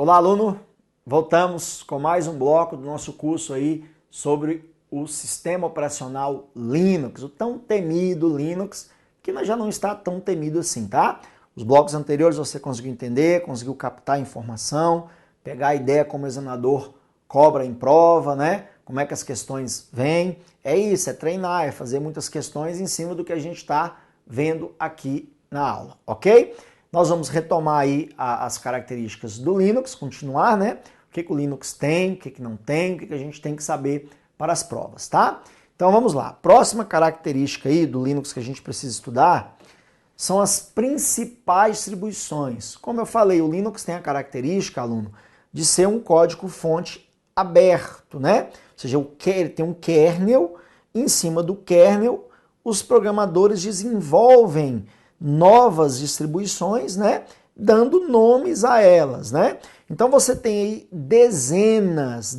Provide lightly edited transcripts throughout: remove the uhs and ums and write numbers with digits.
Olá, aluno! Voltamos com mais um bloco do nosso curso aí sobre o sistema operacional Linux, o tão temido Linux, que já não está tão temido assim, tá? Os blocos anteriores você conseguiu entender, conseguiu captar a informação, pegar a ideia como o examinador cobra em prova, né? Como é que as questões vêm. É isso, é treinar, é fazer muitas questões em cima do que a gente está vendo aqui na aula, ok? Nós vamos retomar aí as características do Linux, continuar, né? O que o Linux tem, o que não tem, o que a gente tem que saber para as provas, tá? Então vamos lá. Próxima característica aí do Linux que a gente precisa estudar são as principais distribuições. Como eu falei, o Linux tem a característica, aluno, de ser um código-fonte aberto, né? Ou seja, ele tem um kernel, em cima do kernel, os programadores desenvolvem novas distribuições, né, dando nomes a elas, né? Então você tem aí dezenas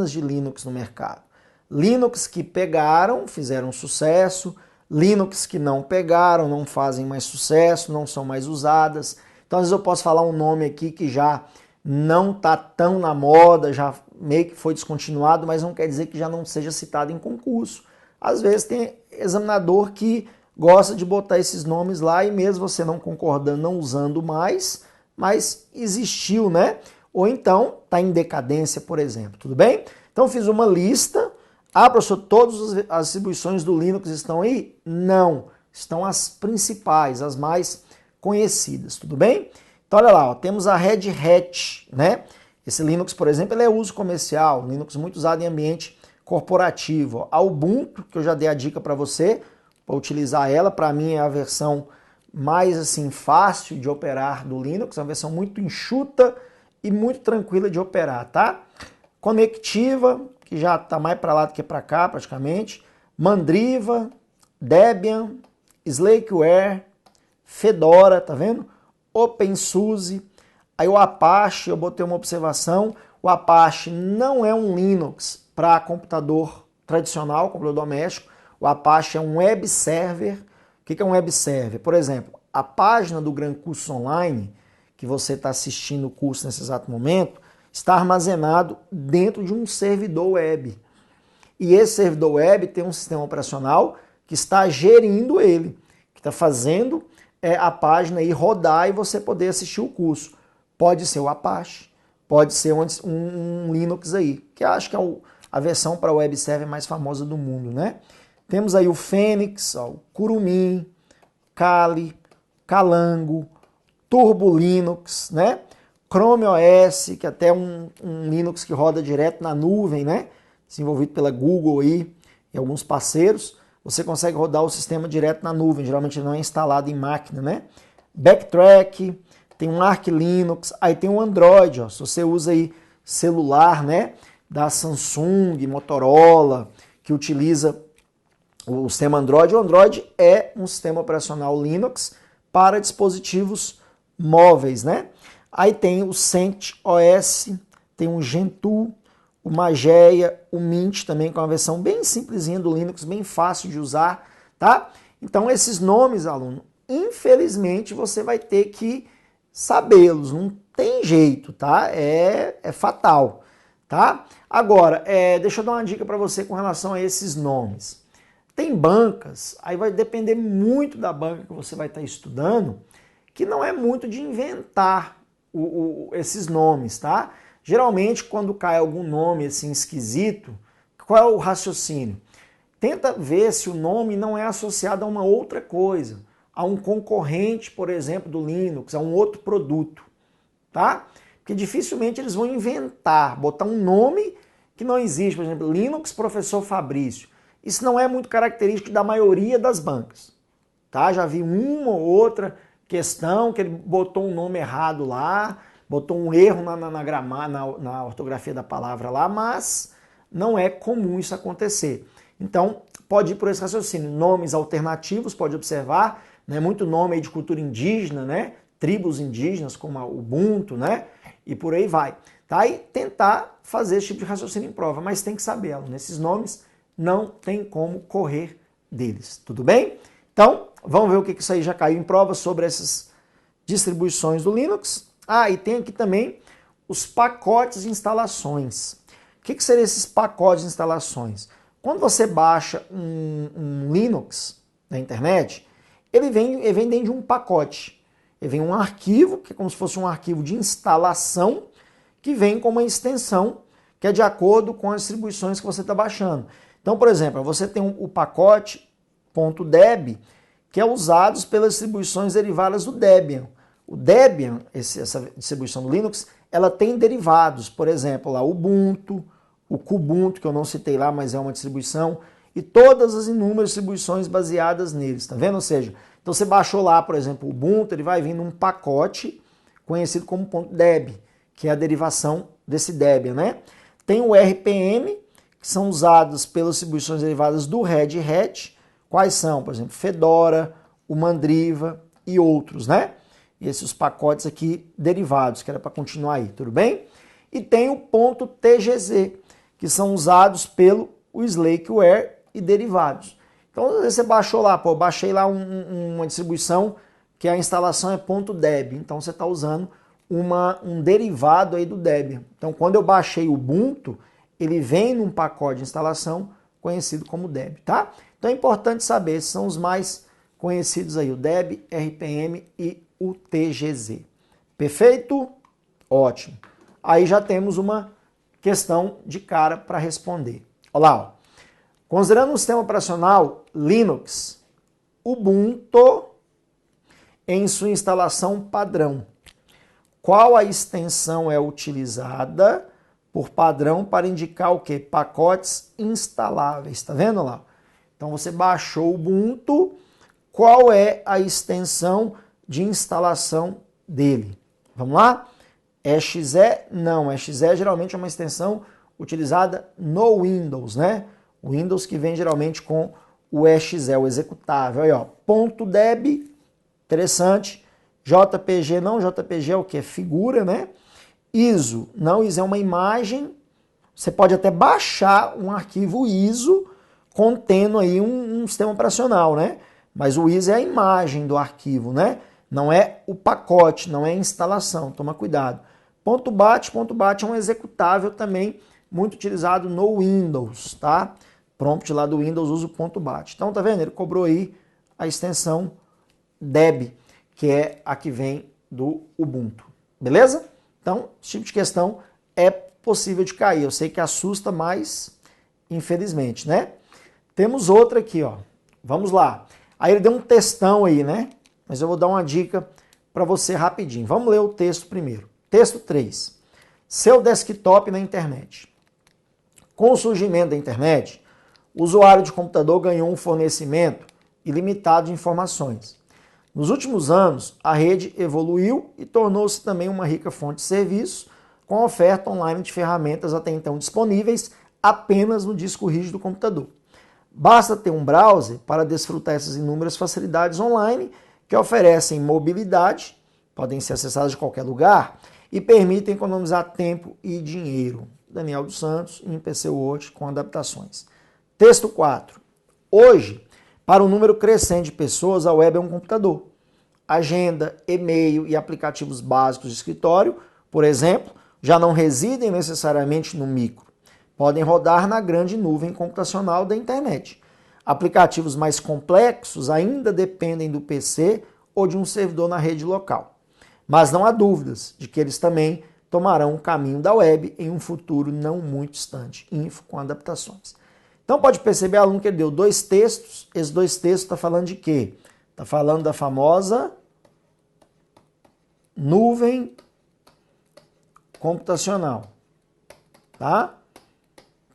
de Linux no mercado. Linux que pegaram, fizeram sucesso, Linux que não pegaram, não fazem mais sucesso, não são mais usadas. Então às vezes eu posso falar um nome aqui que já não está tão na moda, já meio que foi descontinuado, mas não quer dizer que já não seja citado em concurso. Às vezes tem examinador que gosta de botar esses nomes lá e mesmo você não concordando, não usando mais, mas existiu, né? Ou então está em decadência, por exemplo, tudo bem? Então fiz uma lista. Ah, professor, todas as distribuições do Linux estão aí? Não, estão as principais, as mais conhecidas, tudo bem? Então olha lá, ó, temos a Red Hat, né? Esse Linux, por exemplo, ele é uso comercial, Linux muito usado em ambiente corporativo. A Ubuntu, que eu já dei a dica para você, para utilizar ela, para mim é a versão mais assim fácil de operar do Linux, é uma versão muito enxuta e muito tranquila de operar, tá? Conectiva, que já está mais para lá do que para cá praticamente, Mandriva, Debian, Slackware, Fedora, tá vendo? OpenSUSE, aí o Apache, eu botei uma observação, o Apache não é um Linux para computador tradicional, computador doméstico. O Apache é um web server. O que é um web server? Por exemplo, a página do Gran Curso Online, que você está assistindo o curso nesse exato momento, está armazenado dentro de um servidor web. E esse servidor web tem um sistema operacional que está gerindo ele, que está fazendo a página aí rodar e você poder assistir o curso. Pode ser o Apache, pode ser um Linux aí, que eu acho que é a versão para web server mais famosa do mundo, né? Temos aí o Fênix, o Kurumin, Kali, Calango, Turbo Linux, né? Chrome OS, que é até um Linux que roda direto na nuvem, né? Desenvolvido pela Google aí e alguns parceiros. Você consegue rodar o sistema direto na nuvem, geralmente ele não é instalado em máquina, né? Backtrack, tem um Arch Linux, aí tem o Android, ó, se você usa aí celular, né? Da Samsung, Motorola, que utiliza o sistema Android. O Android é um sistema operacional Linux para dispositivos móveis, né? Aí tem o CentOS, tem o Gentoo, o Mageia, o Mint também, com uma versão bem simplesinha do Linux, bem fácil de usar, tá? Então esses nomes, aluno, infelizmente você vai ter que sabê-los, não tem jeito, tá? É fatal, tá? Agora, deixa eu dar uma dica para você com relação a esses nomes. Tem bancas, aí vai depender muito da banca que você vai estar estudando, que não é muito de inventar esses nomes, tá? Geralmente, quando cai algum nome assim esquisito, qual é o raciocínio? Tenta ver se o nome não é associado a uma outra coisa, a um concorrente, por exemplo, do Linux, a um outro produto, tá? Porque dificilmente eles vão inventar, botar um nome que não existe, por exemplo, Linux Professor Fabrício. Isso não é muito característico da maioria das bancas, tá? Já vi uma ou outra questão que ele botou um nome errado lá, botou um erro na ortografia da palavra lá, mas não é comum isso acontecer. Então, pode ir por esse raciocínio. Nomes alternativos, pode observar, né? Muito nome aí de cultura indígena, né? Tribos indígenas, como a Ubuntu, né? E por aí vai. Tá? E tentar fazer esse tipo de raciocínio em prova, mas tem que saber, nesses nomes não tem como correr deles, tudo bem? Então, vamos ver o que isso aí já caiu em prova sobre essas distribuições do Linux. Ah, e tem aqui também os pacotes de instalações. O que seriam esses pacotes de instalações? Quando você baixa um Linux na internet, ele vem dentro de um pacote. Ele vem um arquivo, que é como se fosse um arquivo de instalação, que vem com uma extensão que é de acordo com as distribuições que você está baixando. Então, por exemplo, você tem o pacote .deb, que é usado pelas distribuições derivadas do Debian. O Debian, essa distribuição do Linux, ela tem derivados, por exemplo, lá o Ubuntu, o Kubuntu, que eu não citei lá, mas é uma distribuição, e todas as inúmeras distribuições baseadas neles, tá vendo? Ou seja, então você baixou lá, por exemplo, o Ubuntu, ele vai vir num pacote conhecido como .deb, que é a derivação desse Debian, né? Tem o RPM, que são usados pelas distribuições derivadas do Red Hat. Quais são? Por exemplo, Fedora, o Mandriva e outros, né? Esses pacotes aqui derivados, que era para continuar aí, tudo bem? E tem o .tgz, que são usados pelo Slackware e derivados. Então, às vezes você baixou lá, pô, baixei lá uma distribuição que a instalação é .deb, então você está usando um derivado aí do Debian. Então, quando eu baixei o Ubuntu, ele vem num pacote de instalação conhecido como Deb, tá? Então é importante saber, esses são os mais conhecidos aí, o Deb, RPM e o TGZ. Perfeito? Ótimo. Aí já temos uma questão de cara para responder. Olha lá, ó. Considerando um sistema operacional Linux, Ubuntu em sua instalação padrão, qual a extensão é utilizada por padrão para indicar o quê? Pacotes instaláveis, tá vendo lá? Então você baixou o Ubuntu, qual é a extensão de instalação dele? Vamos lá? exe? Não, exe geralmente é uma extensão utilizada no Windows, né? O Windows que vem geralmente com o exe, o executável. Aí, ó, .deb, interessante. JPG não, JPG é o que? É figura, né? ISO, não, ISO é uma imagem. Você pode até baixar um arquivo ISO contendo aí um sistema operacional, né? Mas o ISO é a imagem do arquivo, né? Não é o pacote, não é a instalação, toma cuidado. .bat é um executável também muito utilizado no Windows, tá? Prompt lá do Windows usa o .bat. Então, tá vendo? Ele cobrou aí a extensão deb, que é a que vem do Ubuntu. Beleza? Então, esse tipo de questão é possível de cair. Eu sei que assusta, mas infelizmente, né? Temos outra aqui, ó. Vamos lá. Aí ele deu um textão aí, né? Mas eu vou dar uma dica para você rapidinho. Vamos ler o texto primeiro. Texto 3. Seu desktop na internet. Com o surgimento da internet, o usuário de computador ganhou um fornecimento ilimitado de informações. Nos últimos anos, a rede evoluiu e tornou-se também uma rica fonte de serviços, com oferta online de ferramentas até então disponíveis apenas no disco rígido do computador. Basta ter um browser para desfrutar essas inúmeras facilidades online que oferecem mobilidade, podem ser acessadas de qualquer lugar e permitem economizar tempo e dinheiro. Daniel dos Santos, em PC Word, com adaptações. Texto 4. Hoje, para um número crescente de pessoas, a web é um computador. Agenda, e-mail e aplicativos básicos de escritório, por exemplo, já não residem necessariamente no micro. Podem rodar na grande nuvem computacional da internet. Aplicativos mais complexos ainda dependem do PC ou de um servidor na rede local. Mas não há dúvidas de que eles também tomarão o caminho da web em um futuro não muito distante. Info com adaptações. Então pode perceber, aluno, que ele deu dois textos. Esses dois textos estão falando de quê? Está falando da famosa nuvem computacional. Tá?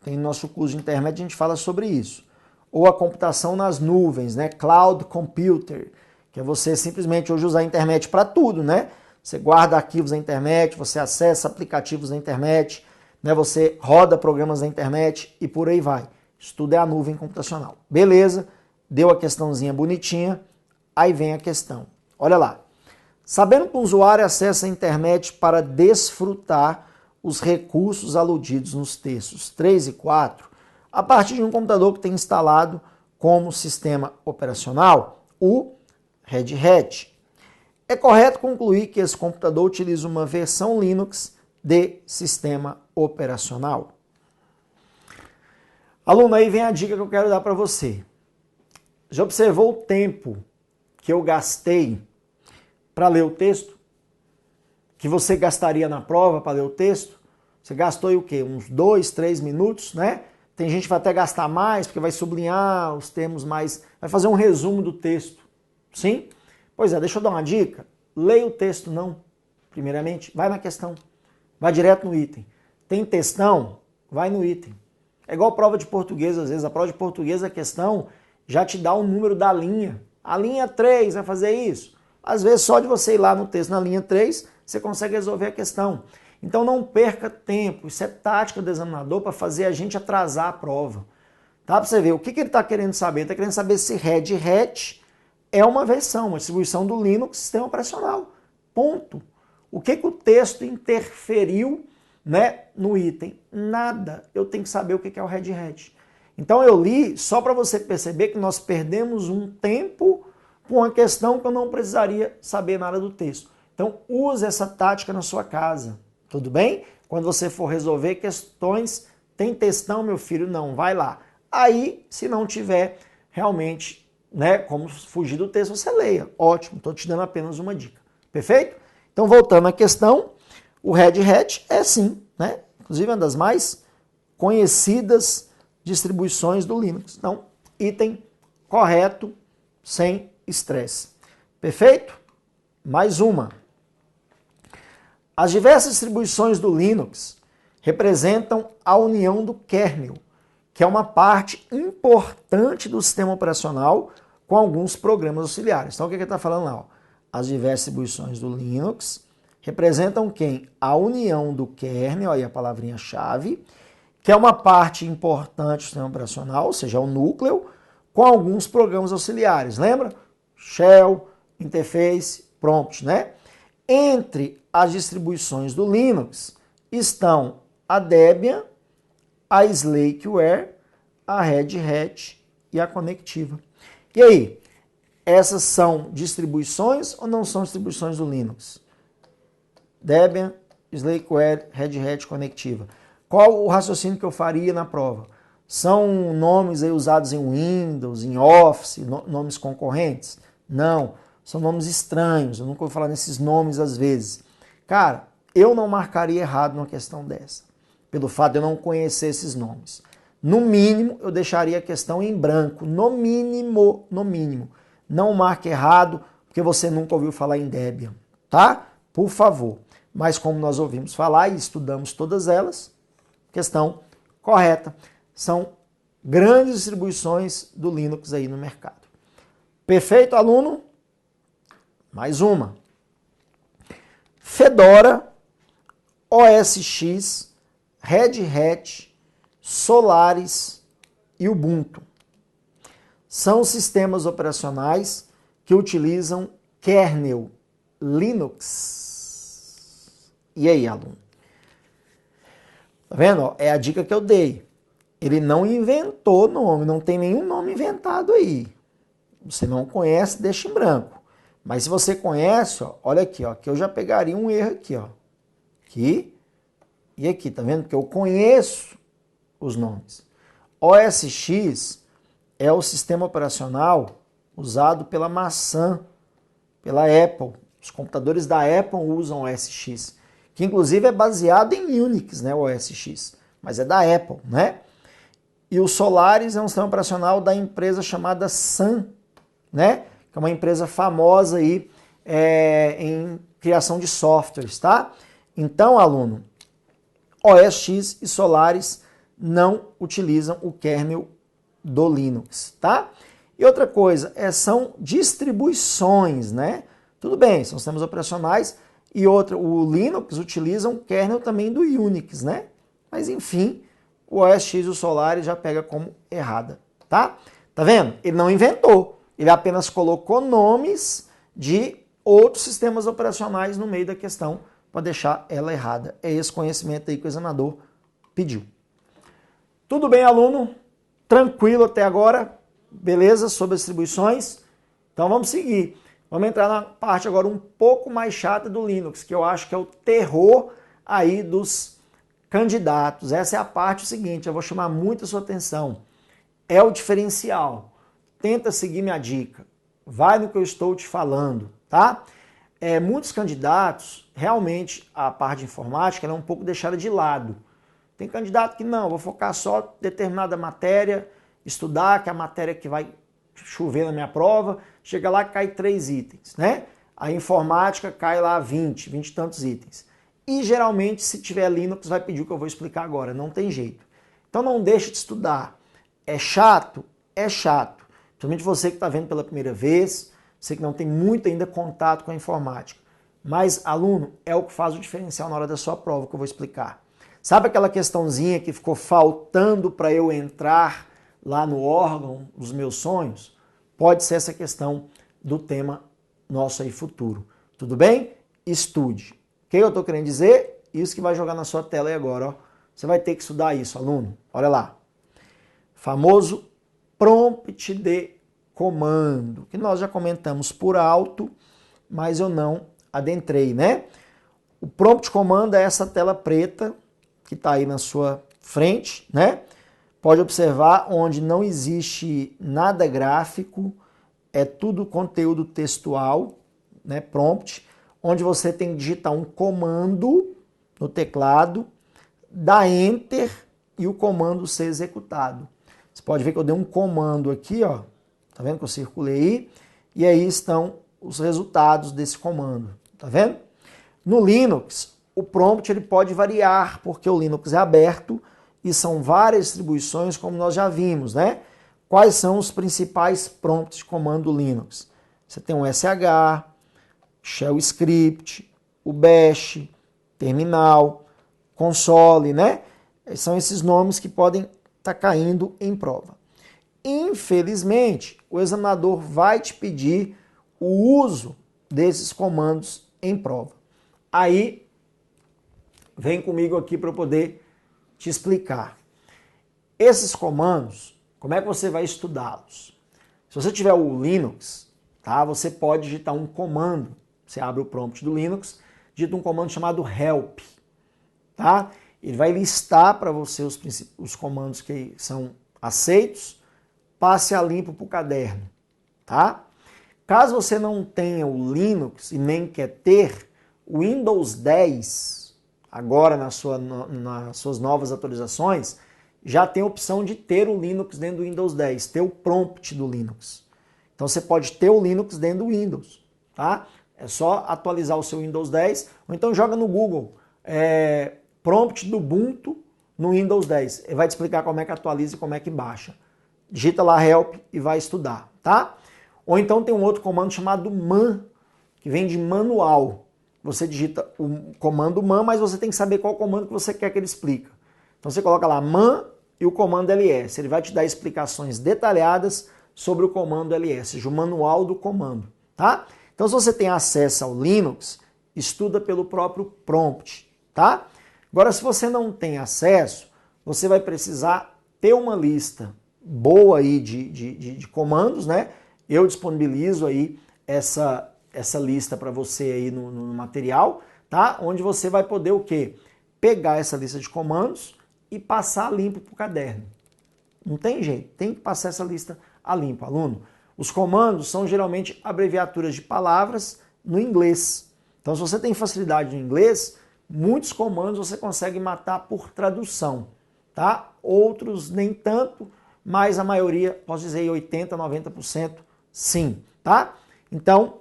Tem no nosso curso de internet, a gente fala sobre isso. Ou a computação nas nuvens, né? Cloud Computer, que é você simplesmente hoje usar a internet para tudo, né? Você guarda arquivos na internet, você acessa aplicativos na internet, né? Você roda programas na internet e por aí vai. Isso tudo é a nuvem computacional. Beleza, deu a questãozinha bonitinha, aí vem a questão. Olha lá. Sabendo que o usuário acessa a internet para desfrutar os recursos aludidos nos textos 3 e 4, a partir de um computador que tem instalado como sistema operacional o Red Hat. É correto concluir que esse computador utiliza uma versão Linux de sistema operacional. Aluno, aí vem a dica que eu quero dar para você. Já observou o tempo que eu gastei para ler o texto? Que você gastaria na prova para ler o texto? Você gastou aí o quê? Uns 2, 3 minutos, né? Tem gente que vai até gastar mais, porque vai sublinhar os termos mais... Vai fazer um resumo do texto. Sim? Pois é, deixa eu dar uma dica. Leia o texto não. Primeiramente, vai na questão. Vai direto no item. Tem textão? Vai no item. É igual prova de português, às vezes. A prova de português, a questão já te dá o número da linha. A linha 3 vai fazer isso. Às vezes, só de você ir lá no texto na linha 3, você consegue resolver a questão. Então, não perca tempo. Isso é tática do examinador para fazer a gente atrasar a prova. Tá? Para você ver o que ele está querendo saber. Ele está querendo saber se Red Hat é uma versão, uma distribuição do Linux sistema operacional. Ponto. O que o texto interferiu, né, no item? Nada. Eu tenho que saber o que é o Red Hat. Então eu li só para você perceber que nós perdemos um tempo com uma questão que eu não precisaria saber nada do texto. Então use essa tática na sua casa, tudo bem? Quando você for resolver questões, tem textão, meu filho? Não, vai lá. Aí, se não tiver realmente, né, como fugir do texto, você leia. Ótimo, estou te dando apenas uma dica. Perfeito? Então, voltando à questão, o Red Hat é sim, né? Inclusive uma das mais conhecidas distribuições do Linux. Então, item correto, sem estresse. Perfeito? Mais uma. As diversas distribuições do Linux representam a união do kernel, que é uma parte importante do sistema operacional com alguns programas auxiliares. Então, o que ele está falando lá? Ó? As diversas distribuições do Linux representam quem? A união do kernel, aí a palavrinha-chave, que é uma parte importante do sistema operacional, ou seja, o núcleo, com alguns programas auxiliares. Lembra? Shell, Interface, Prompt, né? Entre as distribuições do Linux estão a Debian, a Slackware, a Red Hat e a Conectiva. E aí, essas são distribuições ou não são distribuições do Linux? Debian, Slackware, Red Hat, Conectiva. Qual o raciocínio que eu faria na prova? São nomes aí usados em Windows, em Office, nomes concorrentes? Não, são nomes estranhos, eu nunca vou falar nesses nomes às vezes. Cara, eu não marcaria errado numa questão dessa, pelo fato de eu não conhecer esses nomes. No mínimo, eu deixaria a questão em branco, no mínimo. Não marque errado, porque você nunca ouviu falar em Debian, tá? Por favor. Mas como nós ouvimos falar e estudamos todas elas, questão correta. São grandes distribuições do Linux aí no mercado. Perfeito, aluno? Mais uma. Fedora, OS X, Red Hat, Solaris e Ubuntu. São sistemas operacionais que utilizam kernel Linux. E aí, aluno? Tá vendo? É a dica que eu dei. Ele não inventou nome, não tem nenhum nome inventado aí. Você não conhece, deixa em branco. Mas se você conhece, ó, olha aqui, ó, que eu já pegaria um erro aqui, ó. Aqui e aqui, tá vendo? Porque eu conheço os nomes. OS X é o sistema operacional usado pela maçã, pela Apple. Os computadores da Apple usam OS X, que inclusive é baseado em Unix, né, o OS X, mas é da Apple, né? E o Solaris é um sistema operacional da empresa chamada Sun, né? Que é uma empresa famosa aí em criação de softwares, tá? Então, aluno, OS X e Solaris não utilizam o kernel do Linux, tá? E outra coisa, são distribuições, né? Tudo bem, são sistemas operacionais e outra, o Linux utiliza um kernel também do Unix, né? Mas enfim, o OS X e o Solaris já pega como errada, tá? Tá vendo? Ele não inventou, ele apenas colocou nomes de outros sistemas operacionais no meio da questão para deixar ela errada. É esse conhecimento aí que o examinador pediu. Tudo bem, aluno? Tranquilo até agora? Beleza? Sobre as distribuições? Então vamos seguir. Vamos entrar na parte agora um pouco mais chata do Linux, que eu acho que é o terror aí dos candidatos. Essa é a parte seguinte, eu vou chamar muito a sua atenção. É o diferencial. Tenta seguir minha dica. Vai no que eu estou te falando, tá? Muitos candidatos, realmente, a parte de informática ela é um pouco deixada de lado. Tem candidato que não, vou focar só em determinada matéria, estudar, que é a matéria que vai chover na minha prova, chega lá e cai 3 itens, né? A informática cai lá 20 e tantos itens. E geralmente, se tiver Linux, vai pedir o que eu vou explicar agora, não tem jeito. Então não deixe de estudar. É chato? É chato. Principalmente você que está vendo pela primeira vez, você que não tem muito ainda contato com a informática. Mas, aluno, é o que faz o diferencial na hora da sua prova, que eu vou explicar. Sabe aquela questãozinha que ficou faltando para eu entrar lá no órgão dos meus sonhos? Pode ser essa questão do tema nosso aí futuro. Tudo bem? Estude. O que eu estou querendo dizer? Isso que vai jogar na sua tela aí agora. Ó. Você vai ter que estudar isso, aluno. Olha lá. Famoso prompt de comando, que nós já comentamos por alto, mas eu não adentrei, né? O prompt de comando é essa tela preta que está aí na sua frente, né? Pode observar onde não existe nada gráfico, é tudo conteúdo textual, né? Prompt, onde você tem que digitar um comando no teclado, dar Enter e o comando ser executado. Você pode ver que eu dei um comando aqui, ó. Tá vendo que eu circulei aí? E aí estão os resultados desse comando. Tá vendo? No Linux, o prompt ele pode variar, porque o Linux é aberto e são várias distribuições, como nós já vimos, né? Quais são os principais prompts de comando do Linux? Você tem o SH, Shell Script, o Bash, Terminal, Console, né? São esses nomes que podem estar caindo em prova. Infelizmente, o examinador vai te pedir o uso desses comandos em prova. Aí, vem comigo aqui para eu poder te explicar. Esses comandos, como é que você vai estudá-los? Se você tiver o Linux, tá? Você pode digitar um comando. Você abre o prompt do Linux, digita um comando chamado help, tá? Ele vai listar para você os comandos que são aceitos, passe a limpo para o caderno, tá? Caso você não tenha o Linux e nem quer ter, o Windows 10, agora nas suas novas atualizações, já tem a opção de ter o Linux dentro do Windows 10, ter o prompt do Linux. Então você pode ter o Linux dentro do Windows, tá? É só atualizar o seu Windows 10, ou então joga no Google, prompt do Ubuntu no Windows 10. Ele vai te explicar como é que atualiza e como é que baixa. Digita lá help e vai estudar, tá? Ou então tem um outro comando chamado man, que vem de manual. Você digita o comando man, mas você tem que saber qual comando que você quer que ele explique. Então você coloca lá man e o comando ls. Ele vai te dar explicações detalhadas sobre o comando ls, ou seja, o manual do comando, tá? Então se você tem acesso ao Linux, estuda pelo próprio prompt, tá? Agora se você não tem acesso, você vai precisar ter uma lista boa aí de comandos, né? Eu disponibilizo aí essa lista para você aí no material, tá? Onde você vai poder o quê? Pegar essa lista de comandos e passar limpo para o caderno. Não tem jeito, tem que passar essa lista a limpo, aluno. Os comandos são geralmente abreviaturas de palavras no inglês. Então, se você tem facilidade no inglês, muitos comandos você consegue matar por tradução, tá? Outros nem tanto, mas a maioria, posso dizer 80%, 90% sim, tá? Então,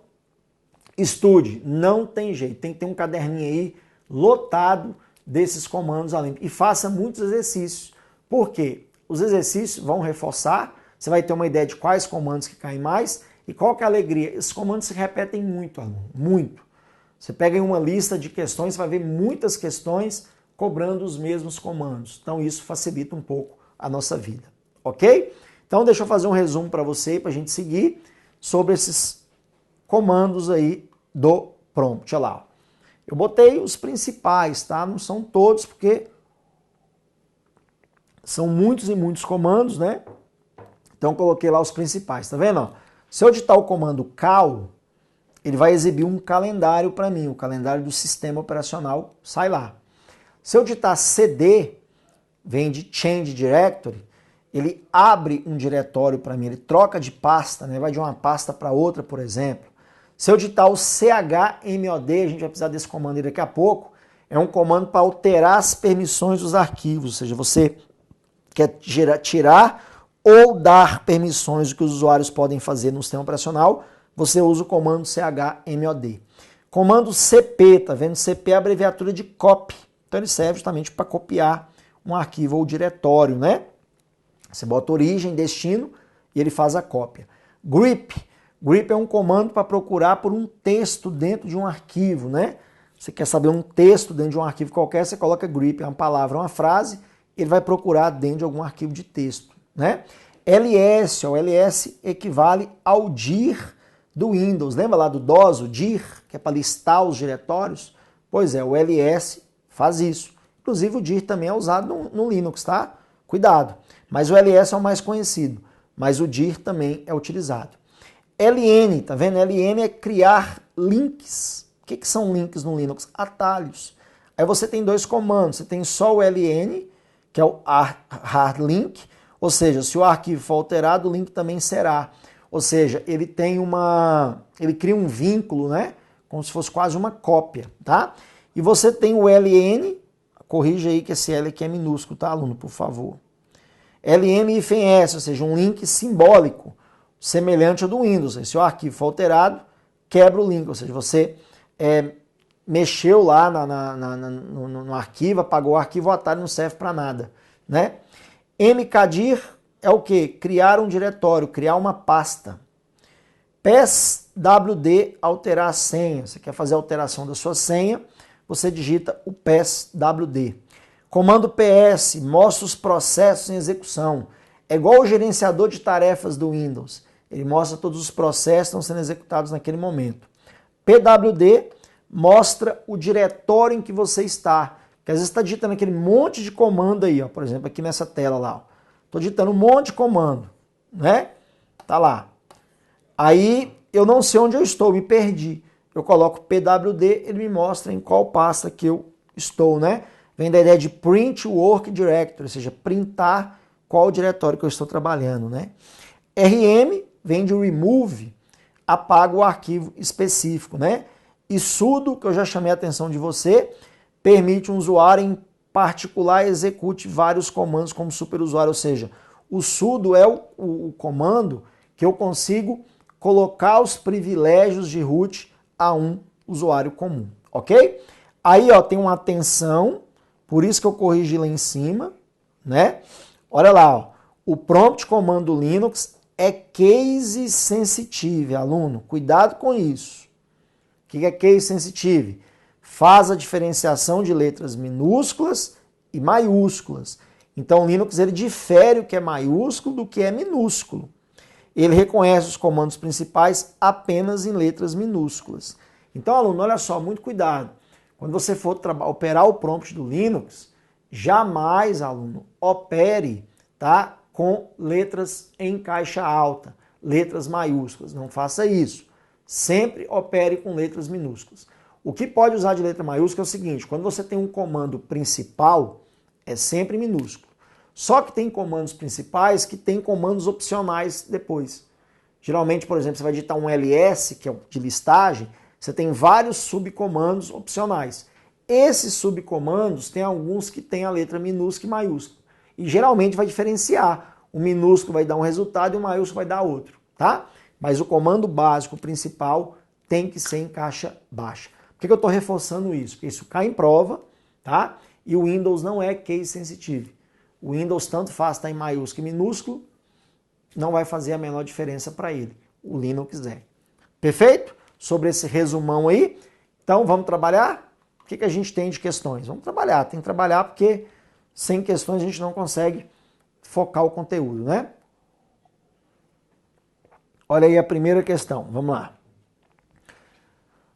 estude, não tem jeito, tem que ter um caderninho aí lotado desses comandos ali e faça muitos exercícios. Por quê? Os exercícios vão reforçar, você vai ter uma ideia de quais comandos que caem mais e qual que é a alegria. Esses comandos se repetem muito, aluno, muito. Você pega em uma lista de questões, vai ver muitas questões cobrando os mesmos comandos. Então isso facilita um pouco a nossa vida, ok? Então deixa eu fazer um resumo para você, para a gente seguir sobre esses comandos aí do prompt. Olha lá, eu botei os principais, tá? Não são todos, porque são muitos e muitos comandos, né? Então coloquei lá os principais, tá vendo? Se eu digitar o comando cal, ele vai exibir um calendário para mim, o calendário do sistema operacional sai lá. Se eu digitar cd, vem de change directory, ele abre um diretório para mim, ele troca de pasta, né? Vai de uma pasta para outra, por exemplo. Se eu digitar o chmod, a gente vai precisar desse comando aí daqui a pouco, é um comando para alterar as permissões dos arquivos, ou seja, você quer tirar ou dar permissões que os usuários podem fazer no sistema operacional, você usa o comando chmod. Comando cp, tá vendo? CP é a abreviatura de copy, então ele serve justamente para copiar um arquivo ou diretório, né? Você bota origem, destino e ele faz a cópia. Grep é um comando para procurar por um texto dentro de um arquivo, né? Você quer saber um texto dentro de um arquivo qualquer, você coloca grep, é uma palavra, uma frase, ele vai procurar dentro de algum arquivo de texto, né? ls, o ls equivale ao dir do Windows. Lembra lá do DOS, o dir, que é para listar os diretórios? Pois é, o ls faz isso. Inclusive o dir também é usado no Linux, tá? Cuidado. Mas o ls é o mais conhecido, mas o dir também é utilizado. ln, tá vendo? ln é criar links. O que são links no Linux? Atalhos. Aí você tem dois comandos, você tem só o ln, que é o hard link, ou seja, se o arquivo for alterado, o link também será. Ou seja, ele cria um vínculo, né? Como se fosse quase uma cópia, tá? E você tem o ln, corrija aí que esse L aqui é minúsculo, tá, aluno, por favor. lm-s, ou seja, um link simbólico, semelhante ao do Windows. Se o arquivo for alterado, quebra o link, ou seja, você mexeu lá no arquivo, apagou o arquivo, o atalho não serve para nada, né? mkdir é o que? Criar um diretório, criar uma pasta. passwd, alterar a senha. Você quer fazer a alteração da sua senha, você digita o passwd. Comando ps, mostra os processos em execução. É igual o gerenciador de tarefas do Windows. Ele mostra todos os processos que estão sendo executados naquele momento. pwd mostra o diretório em que você está. Porque às vezes está digitando aquele monte de comando aí, ó, por exemplo, aqui nessa tela lá. Estou digitando um monte de comando, né? Tá lá. Aí eu não sei onde eu estou, me perdi. Eu coloco pwd, ele me mostra em qual pasta que eu estou, né? Vem da ideia de print work directory, ou seja, printar qual diretório que eu estou trabalhando, né? rm vem de remove, apaga o arquivo específico, né? E sudo, que eu já chamei a atenção de você, permite um usuário em particular execute vários comandos como superusuário, ou seja, o sudo é o comando que eu consigo colocar os privilégios de root a um usuário comum, ok? Aí, ó, tem uma atenção, por isso que eu corrigi lá em cima, né? Olha lá, ó, o prompt comando Linux é case sensitive, aluno, cuidado com isso. O que é case sensitive? Faz a diferenciação de letras minúsculas e maiúsculas. Então o Linux ele difere o que é maiúsculo do que é minúsculo. Ele reconhece os comandos principais apenas em letras minúsculas. Então, aluno, olha só, muito cuidado. Quando você for operar o prompt do Linux, jamais, aluno, opere, tá, com letras em caixa alta, letras maiúsculas. Não faça isso. Sempre opere com letras minúsculas. O que pode usar de letra maiúscula é o seguinte, quando você tem um comando principal, é sempre minúsculo. Só que tem comandos principais que tem comandos opcionais depois. Geralmente, por exemplo, você vai digitar um ls, que é de listagem, você tem vários subcomandos opcionais. Esses subcomandos tem alguns que tem a letra minúscula e maiúscula. E geralmente vai diferenciar. O minúsculo vai dar um resultado e o maiúsculo vai dar outro, tá? Mas o comando básico principal tem que ser em caixa baixa. Por que eu estou reforçando isso? Porque isso cai em prova, tá? E o Windows não é case sensitive. O Windows tanto faz estar em maiúsculo e minúsculo, não vai fazer a menor diferença para ele. O Linux é. Perfeito? Sobre esse resumão aí. Então, vamos trabalhar? O que a gente tem de questões? Vamos trabalhar. Tem que trabalhar porque sem questões a gente não consegue focar o conteúdo, né? Olha aí a primeira questão. Vamos lá.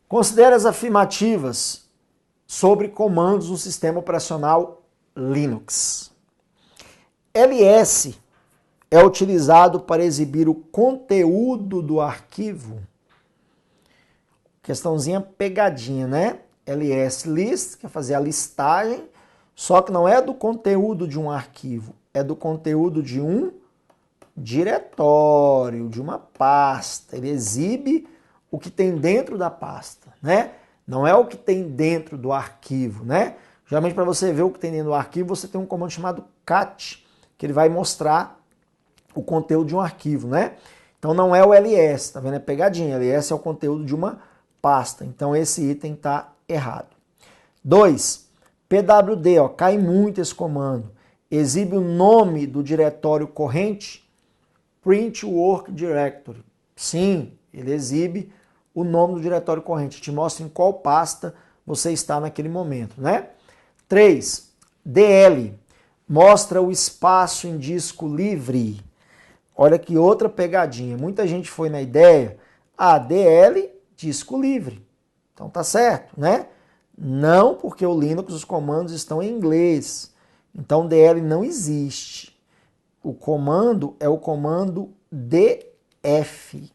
Considere as afirmativas sobre comandos no sistema operacional Linux. ls é utilizado para exibir o conteúdo do arquivo. Questãozinha pegadinha, né? ls list, quer fazer a listagem, Só que não é do conteúdo de um arquivo, é do conteúdo de um diretório, de uma pasta. Ele exibe o que tem dentro da pasta, né? Não é o que tem dentro do arquivo, né? Geralmente, para você ver o que tem dentro do arquivo, você tem um comando chamado cat, que ele vai mostrar o conteúdo de um arquivo, né? Então não é o ls, tá vendo? É pegadinha. ls é o conteúdo de uma pasta. Então esse item está errado. 2. pwd, ó, cai muito esse comando. Exibe o nome do diretório corrente, print work directory. Sim, ele exibe o nome do diretório corrente, te mostra em qual pasta você está naquele momento, né? 3. DL, mostra o espaço em disco livre. Olha que outra pegadinha. Muita gente foi na ideia, DL, disco livre. Então tá certo, né? Não, porque o Linux, os comandos estão em inglês. Então DL não existe. O comando é o comando DF.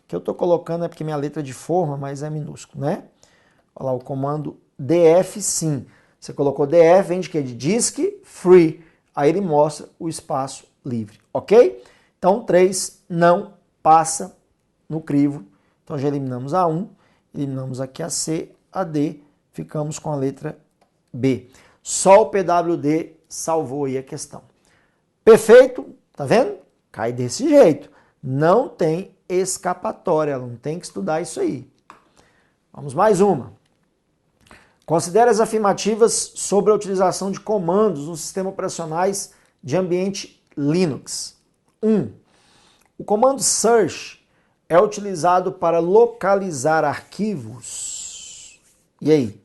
Que eu estou colocando é porque minha letra é de forma, mas é minúsculo, né? Olha lá, o comando DF sim. Você colocou DF, vem de quê? De disk free. Aí ele mostra o espaço livre, ok? Então 3 não passa no crivo. Então já eliminamos a 1, eliminamos aqui a C, a D, ficamos com a letra B. Só o pwd salvou aí a questão. Perfeito, tá vendo? Cai desse jeito. Não tem escapatória, não tem que estudar isso aí. Vamos mais uma. Considere as afirmativas sobre a utilização de comandos nos sistemas operacionais de ambiente Linux. 1. O comando search é utilizado para localizar arquivos. E aí?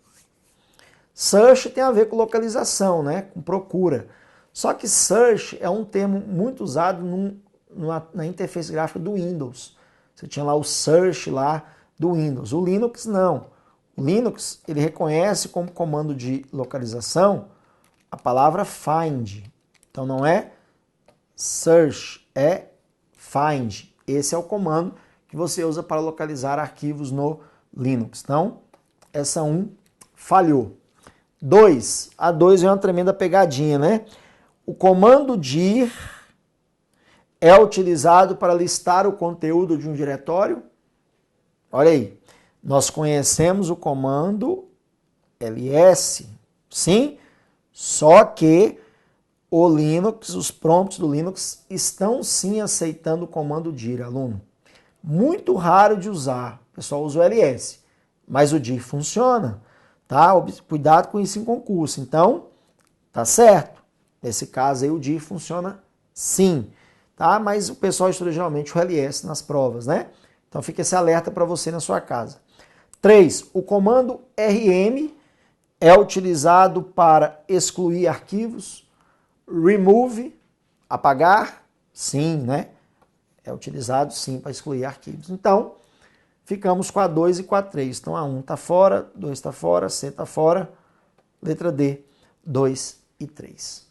Search tem a ver com localização, né? Com procura. Só que search é um termo muito usado na interface gráfica do Windows. Você tinha lá o search lá do Windows. O Linux não. O Linux ele reconhece como comando de localização a palavra find. Então não é search, é find. Esse é o comando que você usa para localizar arquivos no Linux. Então, essa 1 falhou. 2. A 2 é uma tremenda pegadinha, né? O comando dir é utilizado para listar o conteúdo de um diretório. Olha aí. Nós conhecemos o comando ls, sim? Só que o Linux, os prompts do Linux estão sim aceitando o comando dir, aluno. Muito raro de usar, o pessoal usa o ls, mas o dir funciona, tá? Cuidado com isso em concurso. Então, tá certo. Nesse caso aí o dir funciona sim, tá? Mas o pessoal estuda geralmente o ls nas provas, né? Então fica esse alerta para você na sua casa. 3. O comando rm é utilizado para excluir arquivos. Remove, apagar, sim, né? É utilizado sim para excluir arquivos. Então, ficamos com a 2 e com a 3. Então, a 1 está fora, 2 está fora, C está fora. Letra D, 2 e 3.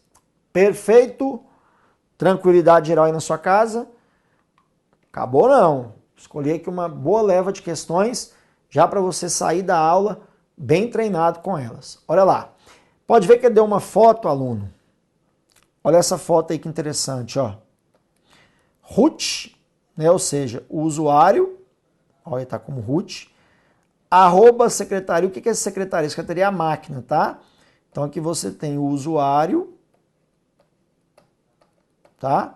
Perfeito? Tranquilidade geral aí na sua casa? Acabou não. Escolhi aqui uma boa leva de questões já para você sair da aula bem treinado com elas. Olha lá. Pode ver que ele deu uma foto, aluno. Olha essa foto aí que interessante, ó. Root, né? Ou seja, o usuário, olha, está como root, @ secretaria. O que é essa secretaria? Secretaria é a máquina, tá? Então aqui você tem o usuário, tá?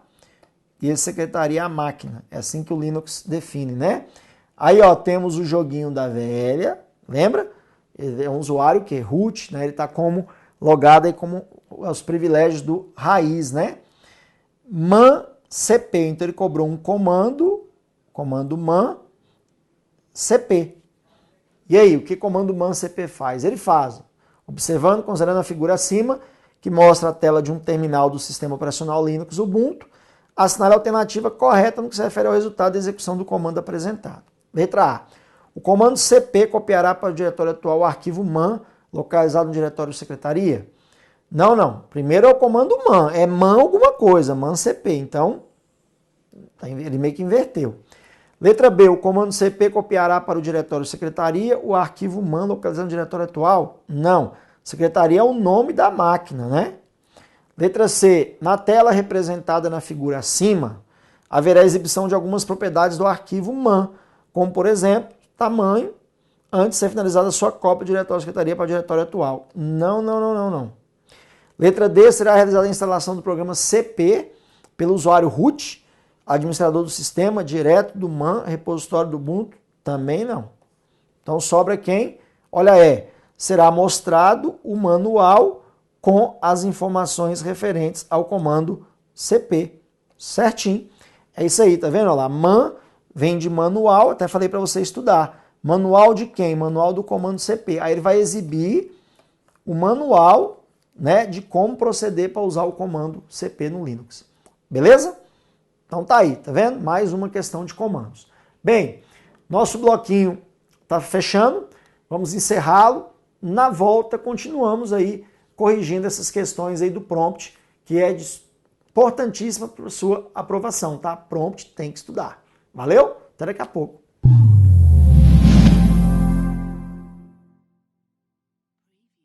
E esse secretaria é a máquina. É assim que o Linux define, né? Aí, ó, temos o joguinho da velha, lembra? Ele é um usuário que é root, né? Ele está como logado aí como os privilégios do raiz, né? Man cp, então ele cobrou um comando man cp. E aí, o que comando man cp faz? Ele faz, observando, considerando a figura acima, que mostra a tela de um terminal do sistema operacional Linux Ubuntu, assinale a alternativa correta no que se refere ao resultado da execução do comando apresentado. Letra A. O comando cp copiará para o diretório atual o arquivo man localizado no diretório secretaria? Não, não. Primeiro é o comando man. É man alguma coisa, man cp. Então, ele meio que inverteu. Letra B. O comando cp copiará para o diretório secretaria o arquivo man localizado no diretório atual? Não. Secretaria é o nome da máquina, né? Letra C. Na tela representada na figura acima, haverá exibição de algumas propriedades do arquivo MAN, como, por exemplo, tamanho, antes de ser finalizada a sua cópia do diretório da secretaria para o diretório atual. Não. Letra D. Será realizada a instalação do programa CP pelo usuário root, administrador do sistema, direto do MAN, repositório do Ubuntu. Também não. Então sobra quem? Olha, será mostrado o manual com as informações referentes ao comando CP. Certinho. É isso aí, tá vendo? Olha lá, MAN vem de manual, até falei para você estudar. Manual de quem? Manual do comando CP. Aí ele vai exibir o manual, né, de como proceder para usar o comando CP no Linux. Beleza? Então tá aí, tá vendo? Mais uma questão de comandos. Bem, nosso bloquinho tá fechando, vamos encerrá-lo. Na volta, continuamos aí corrigindo essas questões aí do prompt, que é importantíssima para a sua aprovação, tá? Prompt tem que estudar. Valeu? Até daqui a pouco.